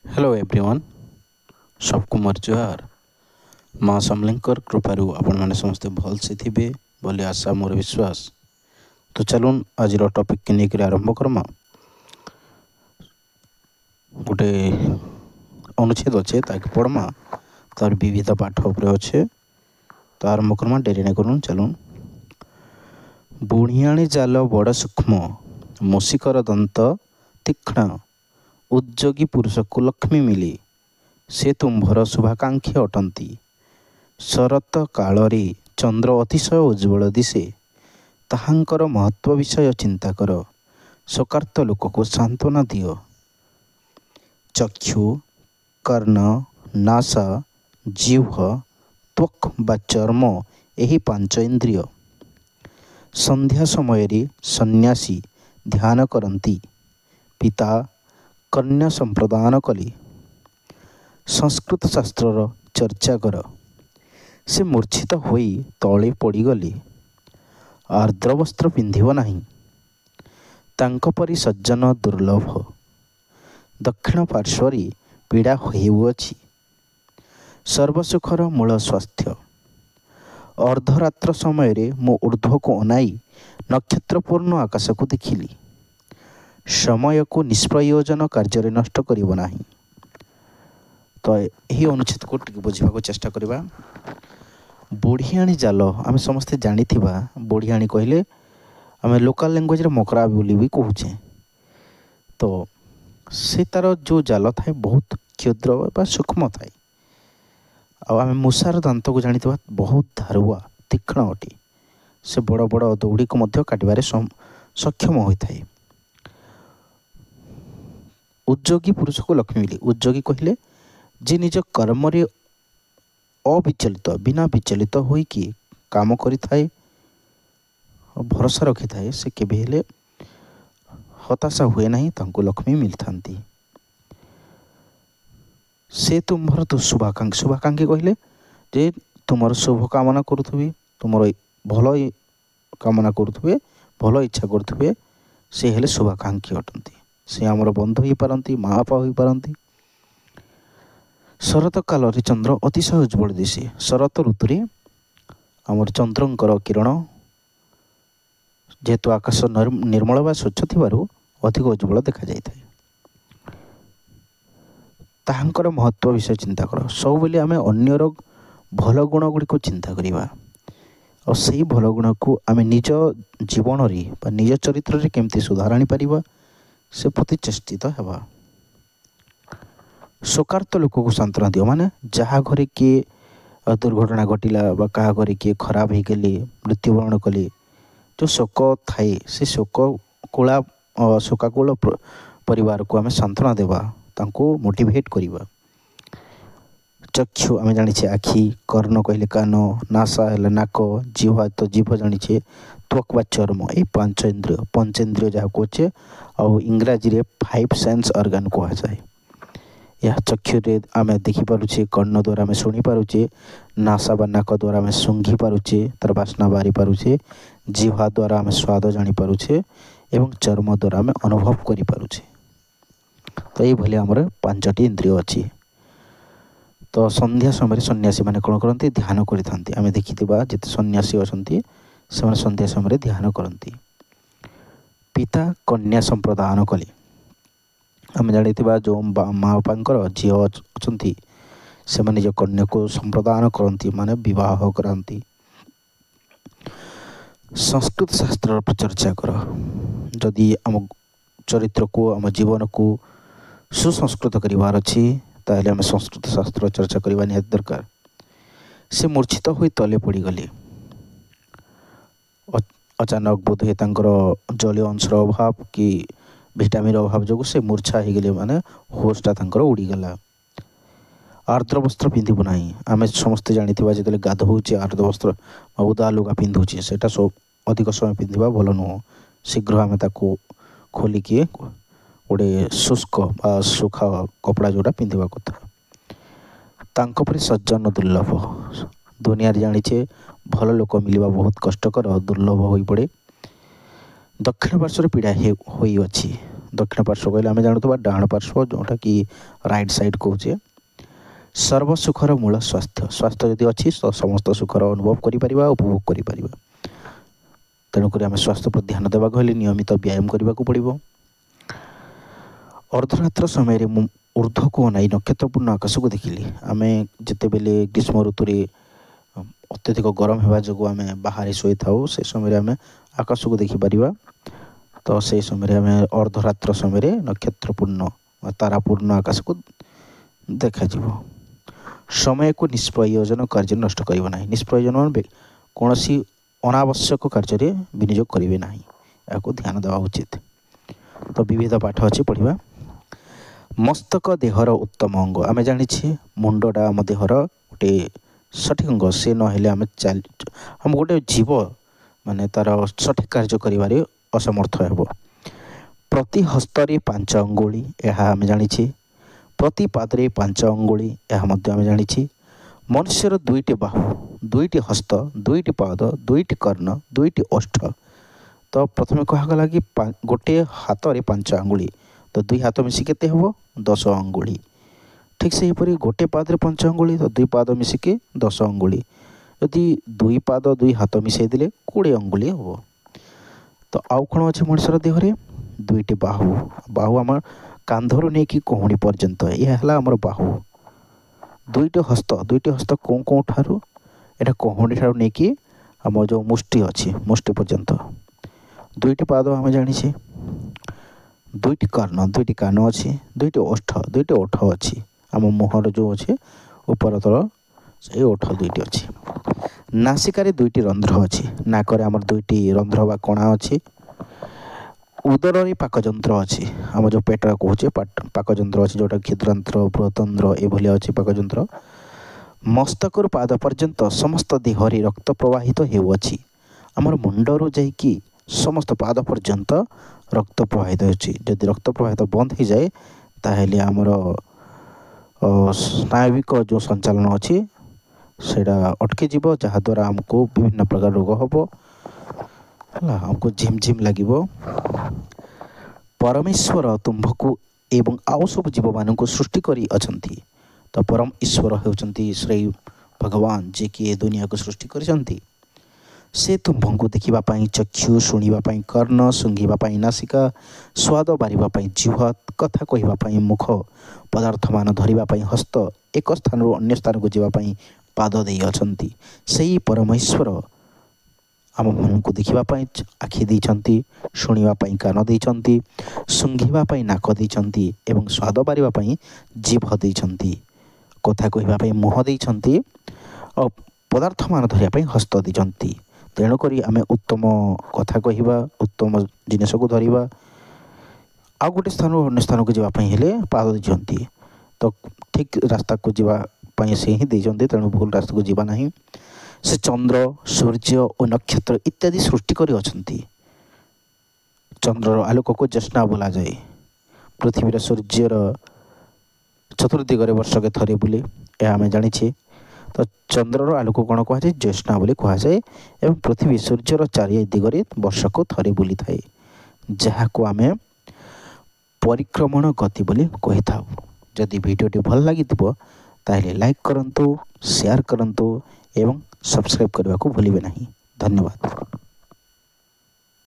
Hello everyone सबको मोर जुहार माँ समलेंकर कृपारू आपण मैंने समस्ते भल से थे बोली आशा मोर विश्वास। तो चलून आज टॉपिक के लेकर आरंभ करमा। गोटे अनुच्छेद अच्छे ताकि पढ़मा तार विविध पाठ उपर अच्छे तो आरंभ करमा डेरी नहीं करूँ। चलून बुढ़ियाणी जाल बड़ सूक्ष्म मूषिकर दंत तीक्ष्ण उद्योगी पुरुष को लक्ष्मी मिली से तुम्भर शुभाकांक्षी अटंती। शरत कालरे चंद्र अतिशय उज्ज्वल दिशे ताहांकर महत्व विषय चिंता कर शोकार्त लोक को सांत्वना दियो। चक्षु कर्ण नासा जिह्व त्वक बा चर्म यही पांच इंद्रिय संध्या समय सन्यासी ध्यान करती। पिता कन्या संप्रदान कली संस्कृत शास्त्र चर्चा कर से मूर्छित होई तले पड़गली आर्द्र वस्त्र पिंधिब नहीं तांको परि सज्जन दुर्लभ दक्षिण पार्श्वरी पीड़ा होउअछि सर्वसुखर मूल स्वास्थ्य। अर्धरात्र समय मो ऊर्ध्व को अनाई नक्षत्रपूर्ण आकाश को देखिली समय को निष्प्रयोजन कार्य नष्ट करिब नाही। तो यही अनुच्छेद को बुझा चेष्टा करवा। बुढ़ियाणी जाल आम समस्ते जानी बुढ़ियाणी कहले आम लोकल लैंग्वेज रे मकरा बोली भी कहूचे। तो से तार जो जाल थाए बहुत क्षुद्र बा सूक्ष्म थाए आम मूषार दांत को जानी बहुत धारुआ तीक्ष्ण अटे से बड़ बड़ दौड़ी को काटबारे सक्षम होता है। उद्योगी पुरुष को लक्ष्मी मिली उद्योगी कहले जे निज कर्म रे अविचलित बिना विचलित होइकी काम करि थाए भरोसा रखि थाए से केबे हेले हताशा हुए नहीं तांको लक्ष्मी मिलथांती। से तुम्हर तो शुभाकांक्षी कहले जे तुमर शुभ कामना करुथबे तुमर भल कामना करुथबे भल इच्छा करुथबे से हेले शुभाकांक्षी अटंती। से आमर बंधु हो पारती माँ बापा हो पारती। शरत काल चंद्र अतिशय उज्ज्वल दिशे शरत ऋतु आमर चंद्रंकर किरण जेहेतु आकाश निर्मल बा स्वच्छ थिबारु अधिक उज्ज्वल देखा जाय थाए। ताहांकर महत्व विषय चिंता कर सब बेले आम अन्यर भल गुण गुड़ी को चिंता करिबा और सही भल गुण को आम निज जीवन रे बा निज चरित्र रे केमती सुधार आनी परिबा से प्रति चेष्टित हेबा। शोकार्त लोक को सांत्वना दियो माने जहाँ घरे किए दुर्घटना घटिला बा क्या घरे किए खराब हो गले मृत्युवरण कले जो शोक थाए से शोकाकुल परिवार को आम सांत्वना देवा तांको मोटिवेट करिबा। चक्षु आम जानी आखि कर्ण कहले कान नासा है नाक जीवा तो जीभ जानी त्वक बा चर्म ये पंचेन्द्रिय जहाँ कहे आउ इंग्राजी रे 5 सेंस ऑर्गन कह जाए। यह चक्षु रे आम देखिपे कर्ण द्वारा आम शुणी पारुचे नासा बा नाक द्वारा आम सूंघी पारुचे तार बास्ना बारी पारुचे जीवा द्वारा आम स्वाद जानी पारुचे एवं चर्म द्वारा आम अनुभव करि पारुचे। तो ये भली आमर 5टी इंद्रिय अच्छी। तो संध्या समय सन्यासी मैंने कौन करती ध्यान करते आम देखा जिते सन्यासी अच्छा से संध्या समय ध्यान करती। पिता कन्या संप्रदान कले आम जानी जो माँ बापा झी अच्छा से निज कन्या को संप्रदान करती माने विवाह कराती। संस्कृत शास्त्र चर्चा कर जदि आम चरित्र को आम जीवन को सुसंस्कृत करिवार अछि ताहले आम संस्कृत शास्त्र चर्चा करवा निहाती दरकार। से मूर्छित होई तले पड़गले अचानक बोध हुए जलीय अंशर अभाव कि विटामिन अभाव जो से मूर्छा हो गले माने होशटा उड़ीगला। आर्द्र वस्त्र पिंधिबु नाही आम समस्ते जानी जो गाधोचे आर्द्र वस्त्र उदा लुगा पिंधुचे सेटा सब अधिक समय पिंधिबा भल नुह शीघ्र आम ताको खोलिकी गोटे शुष्क बा सुखा कपड़ा जोड़ा पिंधिबा कथा। तांको परि सज्जन दुर्लभ दुनिया जानीचे भल लोक मिलवा बहुत कष्टकर दुर्लभ हो पड़े। दक्षिण पार्श्वर पीड़ा होई अछि दक्षिण पार्श्व कहले आम जानूबा डाण पार्श्व जोटा कि राइट साइड कहे सर्वसुखर मूल स्वास्थ्य स्वास्थ्य जदि अच्छी तो समस्त सुखर अनुभव करें उपभोग करें तेणुक आम स्वास्थ्य पर ध्यान देवा हेल्ले नियमित व्यायाम करने को पड़ो। अर्धरात्र समय ऊर्ध्व को अनाई नक्षत्रपूर्ण आकाश को देखिली आम जिते बेले ग्रीष्म ऋतु अत्यधिक गरम होगा जो आम बाहर शोई था से समय आम आकाश को देखिपर तो से समय आम अर्धरात्र समय नक्षत्रपूर्ण तारापूर्ण आकाश को देखा समय को निष्प्रयोजन कार्य नष्ट करिबो नाही निष्प्रयोजन कौन अनावश्यक कार्य विनियोग करेंगे ना या ध्यान देवा उचित। तो विविध पाठ अच्छी पढ़ा मस्तक देहर उत्तम अंग आम जानी मुंडा आम देहर गोटे सठिक अंग सी ना आम चल हम गोटे जीव माने तार सठिक कार्य करिबारे असमर्थ हेबो। प्रति हस्तरे 5 अंगुली यह आम जानी प्रति पादरे 5 अंगुली यह आम जानी मनुष्यर 2टी बाहु 2टी हस्त 2टी पाद 2टी कर्ण 2टी ओष्ठ। तो प्रथम कहगला कि गोटे हाथ रे 5 अंगुली तो 2 हाथ मिसिके केते हेबो 10 अंगुली। ठीक से हीपरि गोटे पाद रे 5 अंगुली तो 2 पाद मिसिके 10 अंगुली यदि 2 पाद 2 हाथ मिसई देले 20 अंगुली हेबो। तो आउ कौन अच्छे मनुष्यर देहरे 2टी बाहु बाहु आम कांधरू नहीं कि कोहणी पर्यंत यह है आमर बाहु 2टी हस्त कौन कौन ठारू एटा कोहणी ठारू नहीं कि आम जो मुष्टि अच्छी मुष्टि पर्यंत 2टी पाद आम जानी 2टी कर्ण 2टी कान अच्छी 2टी ओठ अच्छी आम मुहर जो अच्छे ऊपर तल से ओठ 2टी अच्छी। नासिकार 2टी रंध्र अच्छी नाकर आमर 2टी रंध्र बा कणा अच्छी। उदर पाकजंत्र अच्छी आम जो पेट कहे पाकजंत्र अच्छी जोटा क्षुद्रांत्र बृहतंत्र एभलिया अच्छी पाकजंत्र। मस्तक पाद पर्यंत समस्त देहरे रक्त प्रवाहित होउछि आमर मुंडरू जाइकी समस्त पाद पर्यंत रक्त प्रवाहित होछि जदि रक्त प्रवाहित बंद हो जाए ताहेले आमर स्नायविक जो संचालन अच्छी सेटा अटकी जीव जहाद्वारा आमको विभिन्न प्रकार रोग हम हमको झिमझिम लगे। परमेश्वर तुम्भको एवं आउ सब जीव मान सृष्टि करी अछंती। तो परम ईश्वर होउचंती श्री भगवान जे कि ए दुनिया को सृष्टि करिसंती से तुम्भको देखिबा पई चक्षु शुणिबा पई कर्ण सुंघिबा पई नासिका स्वाद बारिबा पई जिह्वा कथा कहिबा पई मुख पदार्थ मान धरिबा पई हस्त एक स्थान अन्य स्थान को जीवा पई पाद देई अछंती। सेही परमेश्वर आम मन को देखापी आखि देइछंती शुणिबा पई कान देइछंती सुंघिबा पई नाक देइछंती एवं स्वाद बारिबा पई जीभ देइछंती कथा कहिबा पई मुह देइछंती और पदार्थ मान धरिया पई हस्त देइछंती। तेणुक आम उत्तम कथा कहिबा उत्तम जिनिस को धरिबा आ गोटे स्थान अन्य स्थान को जावाई हेले पाद देइछंती। तो ठीक रास्ता को जावाई से ही देइछंती तेणु भूल रास्ता को जीवा नहीं। से चंद्र सूर्य और नक्षत्र इत्यादि सृष्टि करी अछंती। चंद्रर आलोक को ज्योत्स्ना बोला जाए। पृथ्वीर सूर्यर चतुर्दिगरे वर्षके थरे बुले यह आम जानी। तो चंद्रर आलोक कौन कहुए ज्योत्स्ना बोली कहुए एवं पृथ्वी सूर्यर चारिदिगरे वर्षको थरे बुली थाए जहाँ को आम परिक्रमण गति बोली कही था। जदि वीडियोटी भल लगी ताहले लाइक करंतु शेयर करंतु एवं सब्सक्राइब करने को भूलिए नहीं। धन्यवाद।